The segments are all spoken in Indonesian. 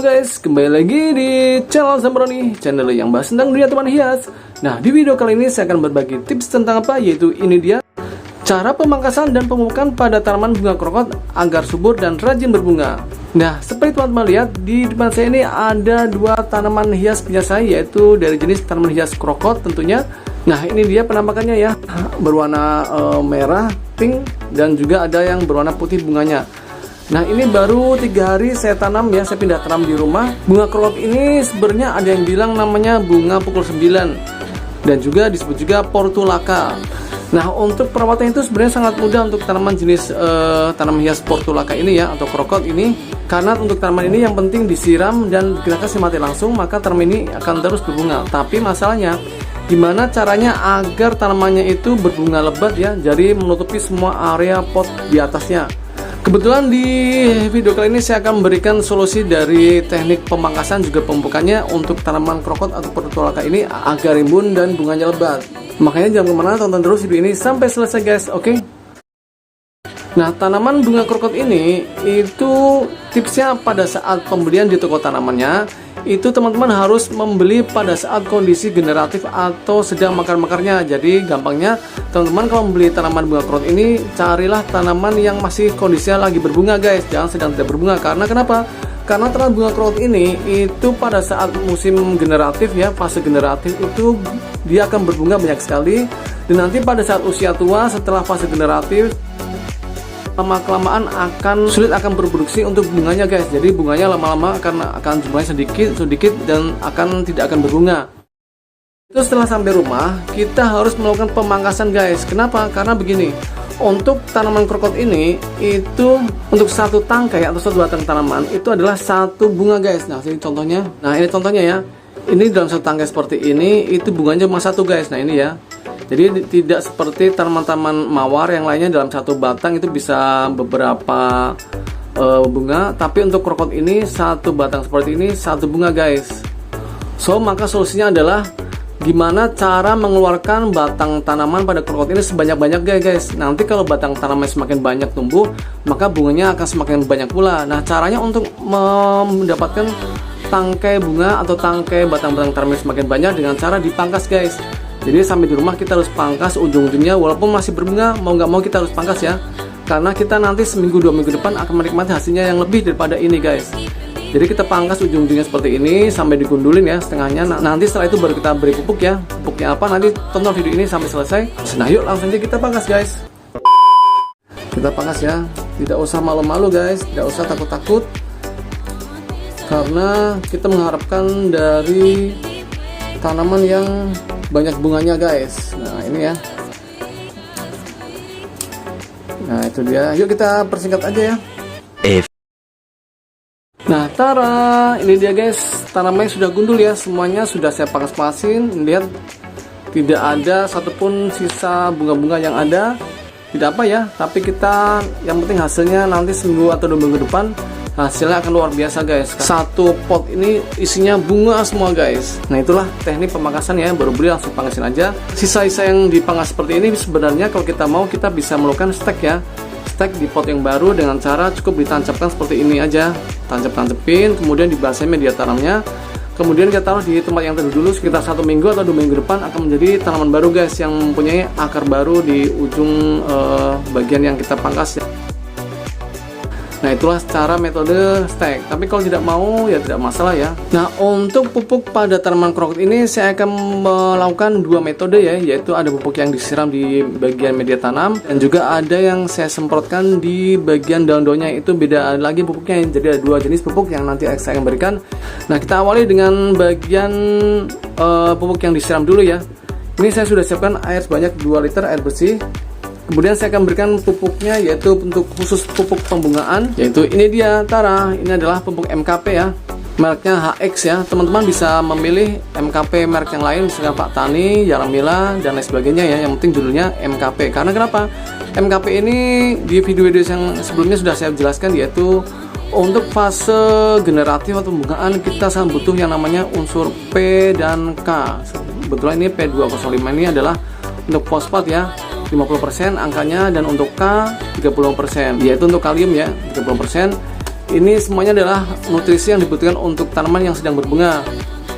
guys, kembali lagi di channel Zambroni, channel yang bahas tentang dunia taman hias. Nah, di video kali ini saya akan berbagi tips tentang apa, yaitu ini dia cara pemangkasan dan pemupukan pada tanaman bunga krokot agar subur dan rajin berbunga. Nah, seperti teman-teman lihat di depan saya ini ada dua tanaman hias punya saya, yaitu dari jenis tanaman hias krokot tentunya. Nah, ini dia penampakannya ya, berwarna merah, pink, dan juga ada yang berwarna putih bunganya. Nah, ini baru 3 hari saya tanam ya, saya pindah tanam di rumah. Bunga krokot ini sebenarnya ada yang bilang namanya bunga pukul 9 dan juga disebut juga portulaka. Nah, untuk perawatan itu sebenarnya sangat mudah untuk tanaman jenis tanaman hias portulaka ini ya, atau krokot ini. Karena untuk tanaman ini yang penting disiram dan kita kasih mati langsung, maka tanaman ini akan terus berbunga. Tapi masalahnya gimana caranya agar tanamannya itu berbunga lebat ya, jadi menutupi semua area pot di atasnya. Kebetulan di video kali ini saya akan memberikan solusi dari teknik pemangkasan juga pemupukannya untuk tanaman krokot atau portulaka ini agar rimbun dan bunganya lebat. Makanya jangan kemana, tonton terus video ini sampai selesai guys, oke? Nah, tanaman bunga krokot ini itu tipsnya pada saat pembelian di toko tanamannya itu teman-teman harus membeli pada saat kondisi generatif atau sedang mekar-mekarnya. Jadi gampangnya teman-teman kalau membeli tanaman bunga krokot ini, carilah tanaman yang masih kondisinya lagi berbunga guys, jangan sedang tidak berbunga. Karena kenapa? Karena tanaman bunga krokot ini itu pada saat musim generatif ya, fase generatif itu dia akan berbunga banyak sekali. Dan nanti pada saat usia tua setelah fase generatif, lama-kelamaan akan sulit akan berproduksi untuk bunganya guys. Jadi bunganya lama-lama akan jumlahnya sedikit dan tidak akan berbunga. Itu setelah sampai rumah kita harus melakukan pemangkasan guys. Kenapa? Karena begini, untuk tanaman krokot ini itu untuk satu tangkai atau satu batang tanaman itu adalah satu bunga guys. Nah, ini contohnya. Nah, ini contohnya ya. Ini dalam satu tangkai seperti ini itu bunganya cuma satu guys. Nah, ini ya. Jadi tidak seperti tanaman-tanaman mawar yang lainnya dalam satu batang itu bisa beberapa bunga, tapi untuk krokot ini satu batang seperti ini satu bunga guys. So maka solusinya adalah gimana cara mengeluarkan batang tanaman pada krokot ini sebanyak-banyak guys. Nanti kalau batang tanaman semakin banyak tumbuh, maka bunganya akan semakin banyak pula. Nah, caranya untuk mendapatkan tangkai bunga atau tangkai batang-batang tanaman semakin banyak dengan cara dipangkas guys. Jadi sampai di rumah kita harus pangkas ujung-ujungnya, walaupun masih berbunga, mau nggak mau kita harus pangkas ya. Karena kita nanti seminggu 2 minggu depan akan menikmati hasilnya yang lebih daripada ini guys. Jadi kita pangkas ujung-ujungnya seperti ini sampai digundulin ya setengahnya. Nanti setelah itu baru kita beri pupuk ya. Pupuknya apa nanti tonton video ini sampai selesai. Nah, yuk langsung aja kita pangkas guys. Kita pangkas ya. Tidak usah malu-malu guys, tidak usah takut-takut. Karena kita mengharapkan dari tanaman yang banyak bunganya guys. Nah, ini ya. Nah, itu dia. Yuk kita persingkat aja ya. Nah, tara, ini dia guys. Tanamannya sudah gundul ya. Semuanya sudah saya pangkas-pangkasin. Lihat, tidak ada satupun sisa bunga-bunga yang ada. Tidak apa ya, tapi kita yang penting hasilnya nanti seminggu atau 2 minggu depan hasilnya akan luar biasa guys. Satu pot ini isinya bunga semua guys. Nah, itulah teknik pemangkasan ya. Baru beli langsung pangkasin aja. Sisa-sisa yang dipangkas seperti ini sebenarnya kalau kita mau kita bisa melakukan stek ya. Stek di pot yang baru dengan cara cukup ditancapkan seperti ini aja. Tancap-tancapin, kemudian dibasmi media tanamnya. Kemudian kita taruh di tempat yang teduh dulu sekitar 1 minggu atau 2 minggu depan akan menjadi tanaman baru guys yang mempunyai akar baru di ujung bagian yang kita pangkas ya. Nah, itulah cara metode stek. Tapi kalau tidak mau ya tidak masalah ya. Nah, untuk pupuk pada tanaman krokot ini saya akan melakukan 2 metode ya, yaitu ada pupuk yang disiram di bagian media tanam dan juga ada yang saya semprotkan di bagian daun-daunnya. Itu beda lagi pupuknya. Jadi ada 2 jenis pupuk yang nanti saya akan berikan. Nah, kita awali dengan bagian pupuk yang disiram dulu ya. Ini saya sudah siapkan air sebanyak 2 liter air bersih. Kemudian saya akan berikan pupuknya, yaitu untuk khusus pupuk pembungaan, yaitu ini dia tara. Ini adalah pupuk MKP ya, mereknya HX ya. Teman-teman bisa memilih MKP merek yang lain, misalnya Pak Tani, Yaramila dan lain sebagainya ya. Yang penting judulnya MKP. Karena kenapa? MKP ini di video-video yang sebelumnya sudah saya jelaskan, yaitu untuk fase generatif atau pembungaan kita sangat butuh yang namanya unsur P dan K. Kebetulan ini P205 ini adalah untuk fosfat ya, 50% angkanya, dan untuk K 30%, yaitu untuk kalium ya 30%. Ini semuanya adalah nutrisi yang dibutuhkan untuk tanaman yang sedang berbunga.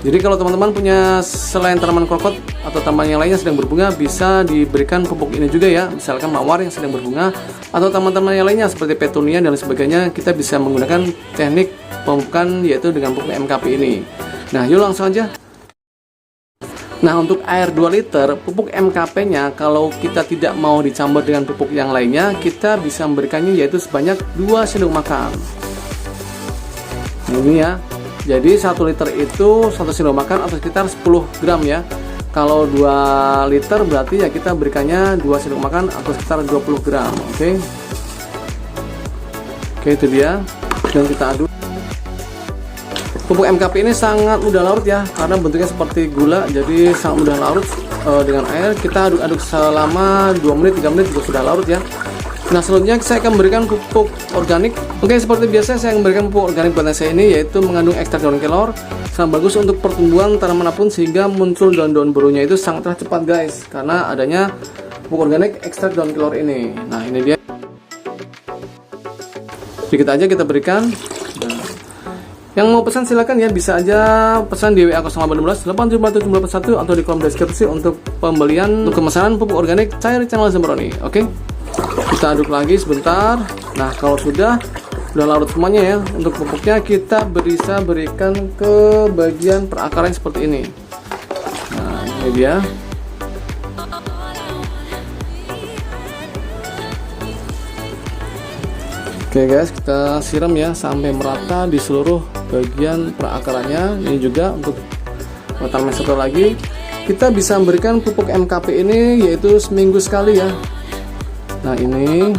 Jadi kalau teman-teman punya selain tanaman krokot atau tanaman yang lainnya sedang berbunga, bisa diberikan pupuk ini juga ya. Misalkan mawar yang sedang berbunga atau tanaman-tanaman yang lainnya seperti petunia dan sebagainya, kita bisa menggunakan teknik pemupukan yaitu dengan pupuk MKP ini. Nah, yuk langsung aja. Nah, untuk air 2 liter pupuk MKP-nya, kalau kita tidak mau dicampur dengan pupuk yang lainnya, kita bisa memberikannya yaitu sebanyak 2 sendok makan. Nah, ini ya. Jadi 1 liter itu 1 sendok makan atau sekitar 10 gram ya. Kalau 2 liter berarti ya kita berikannya 2 sendok makan atau sekitar 20 gram. Oke, itu dia. Dan kita aduk. Pupuk MKP ini sangat mudah larut ya, karena bentuknya seperti gula, jadi sangat mudah larut dengan air. Kita aduk-aduk selama 2 menit 3 menit juga sudah larut ya. Nah, selanjutnya saya akan memberikan pupuk organik. Oke, seperti biasa saya memberikan pupuk organik buatan saya ini yaitu mengandung ekstrak daun kelor. Sangat bagus untuk pertumbuhan tanaman apapun sehingga muncul daun-daun barunya itu sangatlah cepat guys, karena adanya pupuk organik ekstrak daun kelor ini. Nah, ini dia. Sedikit aja kita berikan. Nah, yang mau pesan silakan ya, bisa aja pesan di WA 0816 874 atau di kolom deskripsi untuk pembelian untuk pemesanan pupuk organik cair channel Zambroni. Oke. Kita aduk lagi sebentar. Nah, kalau sudah larut semuanya ya, untuk pupuknya kita bisa berikan ke bagian perakaran seperti ini. Nah, ini dia. Oke guys, kita siram ya sampai merata di seluruh bagian perakarannya. Ini juga untuk tanaman satu lagi, kita bisa memberikan pupuk MKP ini yaitu seminggu sekali ya. Nah, ini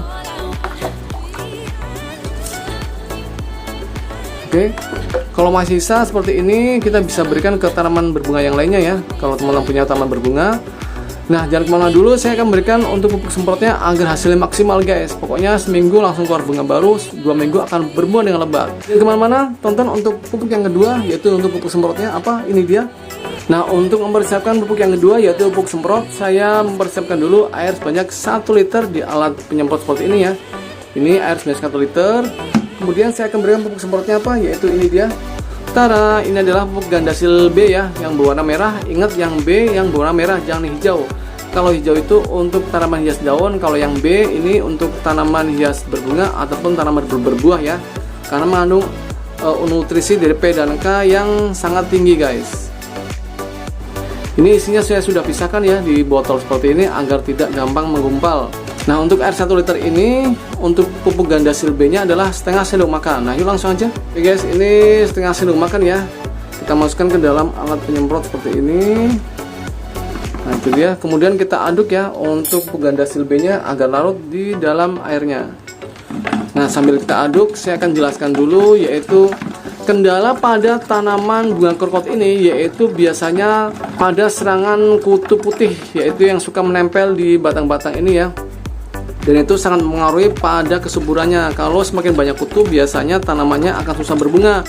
oke. Kalau masih sisa seperti ini, kita bisa berikan ke tanaman berbunga yang lainnya ya, kalau teman-teman punya tanaman berbunga. Nah, jangan kemana dulu, saya akan berikan untuk pupuk semprotnya agar hasilnya maksimal guys. Pokoknya seminggu langsung keluar bunga baru, 2 minggu akan berbuah dengan lebat. Jangan kemana-mana, tonton untuk pupuk yang kedua, yaitu untuk pupuk semprotnya apa, ini dia. Nah, untuk mempersiapkan pupuk yang kedua yaitu pupuk semprot, saya mempersiapkan dulu air sebanyak 1 liter di alat penyemprot seperti ini ya. Ini air sebanyak 1 liter. Kemudian saya akan berikan pupuk semprotnya apa, yaitu ini dia. Tara, ini adalah pupuk Gandasil B ya, yang berwarna merah. Ingat yang B yang berwarna merah, jangan hijau. Kalau hijau itu untuk tanaman hias daun, kalau yang B ini untuk tanaman hias berbunga ataupun tanaman berbuah ya. Karena mengandung nutrisi dari P dan K yang sangat tinggi guys. Ini isinya saya sudah pisahkan ya di botol seperti ini agar tidak gampang menggumpal. Nah, untuk air 1 liter ini untuk pupuk Gandasil B nya adalah setengah sendok makan. Nah, yuk langsung aja. Oke guys, ini setengah sendok makan ya. Kita masukkan ke dalam alat penyemprot seperti ini. Nah, itu dia. Kemudian kita aduk ya untuk pupuk Gandasil B nya agar larut di dalam airnya. Nah, sambil kita aduk, saya akan jelaskan dulu yaitu kendala pada tanaman bunga krokot ini yaitu biasanya pada serangan kutu putih, yaitu yang suka menempel di batang-batang ini ya. Dan itu sangat mengaruhi pada kesuburannya. Kalau semakin banyak kutu, biasanya tanamannya akan susah berbunga.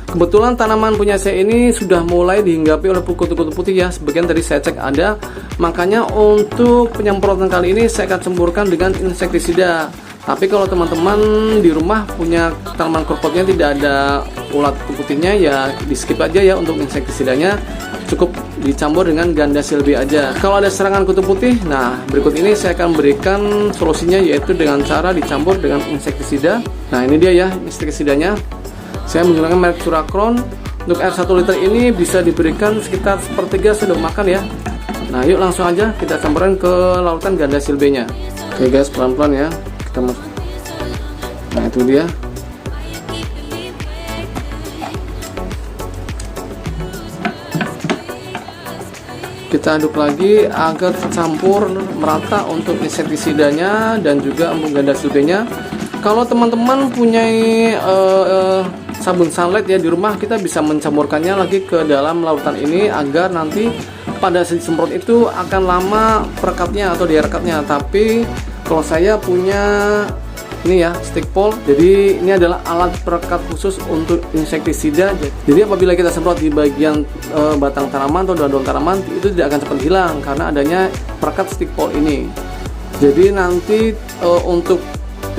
Kebetulan tanaman punya saya ini sudah mulai dihinggapi oleh kutu-kutu putih ya. Sebagian tadi saya cek ada. Makanya untuk penyemprotan kali ini saya akan campurkan dengan insektisida. Tapi kalau teman-teman di rumah punya tanaman krokotnya tidak ada ulat putihnya, ya di skip aja ya untuk insektisidanya. Cukup dicampur dengan Gandasil B aja. Kalau ada serangan kutu putih, nah berikut ini saya akan berikan solusinya yaitu dengan cara dicampur dengan insektisida. Nah, ini dia ya insektisidanya. Saya menggunakan merek Suracron. Untuk air 1 liter ini bisa diberikan sekitar 1/3 sendok makan ya. Nah, yuk langsung aja kita campurkan ke larutan Gandasil B nya. Oke guys, pelan-pelan ya. Nah, itu dia. Kita aduk lagi agar tercampur merata untuk insektisidanya dan juga untuk Gandasil B nya. Kalau teman-teman punya sabun sunlight ya di rumah, kita bisa mencampurkannya lagi ke dalam larutan ini agar nanti pada disemprot itu akan lama perekatnya atau direkatnya. Tapi kalau saya punya ini ya stick pole, jadi ini adalah alat perekat khusus untuk insektisida. Jadi apabila kita semprot di bagian batang tanaman atau daun tanaman, itu tidak akan cepat hilang karena adanya perekat stick pole ini. Jadi nanti untuk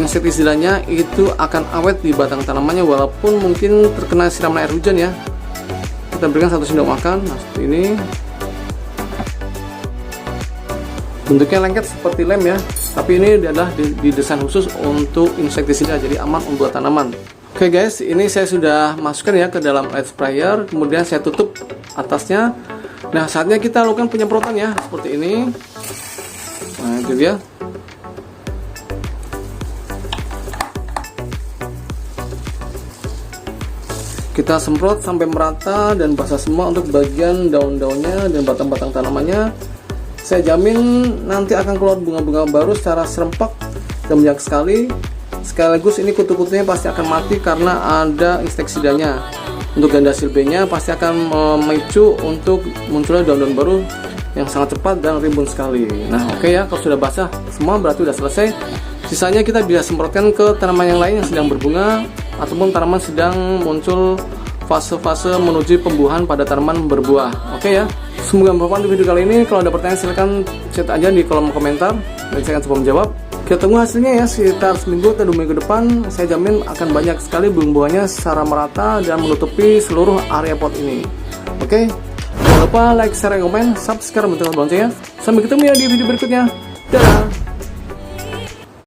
insektisidanya itu akan awet di batang tanamannya walaupun mungkin terkena siraman air hujan ya. Kita berikan 1 sendok makan. Nah, seperti ini. Bentuknya lengket seperti lem ya, tapi ini adalah didesain khusus untuk insektisida, jadi aman untuk tanaman. Oke guys, ini saya sudah masukkan ya ke dalam air sprayer, kemudian saya tutup atasnya. Nah, saatnya kita lakukan penyemprotan ya, seperti ini. Nah, itu dia. Kita semprot sampai merata dan basah semua untuk bagian daun-daunnya dan batang-batang tanamannya. Saya jamin nanti akan keluar bunga-bunga baru secara serempak dan banyak sekali. Sekaligus ini kutu-kutunya pasti akan mati karena ada insektisidanya. Untuk ganda silbenya pasti akan memicu untuk munculnya daun-daun baru yang sangat cepat dan rimbun sekali. Nah, oke ya, kalau sudah basah semua berarti sudah selesai. Sisanya kita bisa semprotkan ke tanaman yang lain yang sedang berbunga ataupun tanaman sedang muncul fase-fase menuju pembuahan pada tanaman berbuah. Oke ya. Semoga bermanfaat di video kali ini. Kalau ada pertanyaan silahkan chat aja di kolom komentar dan saya akan coba menjawab. Kita tunggu hasilnya ya, sekitar seminggu atau 2 minggu depan. Saya jamin akan banyak sekali buah-buahnya secara merata dan menutupi seluruh area pot ini. Oke. Jangan lupa like, share, komen, subscribe, dan tekan loncengnya. Sampai ketemu ya di video berikutnya. Dadah.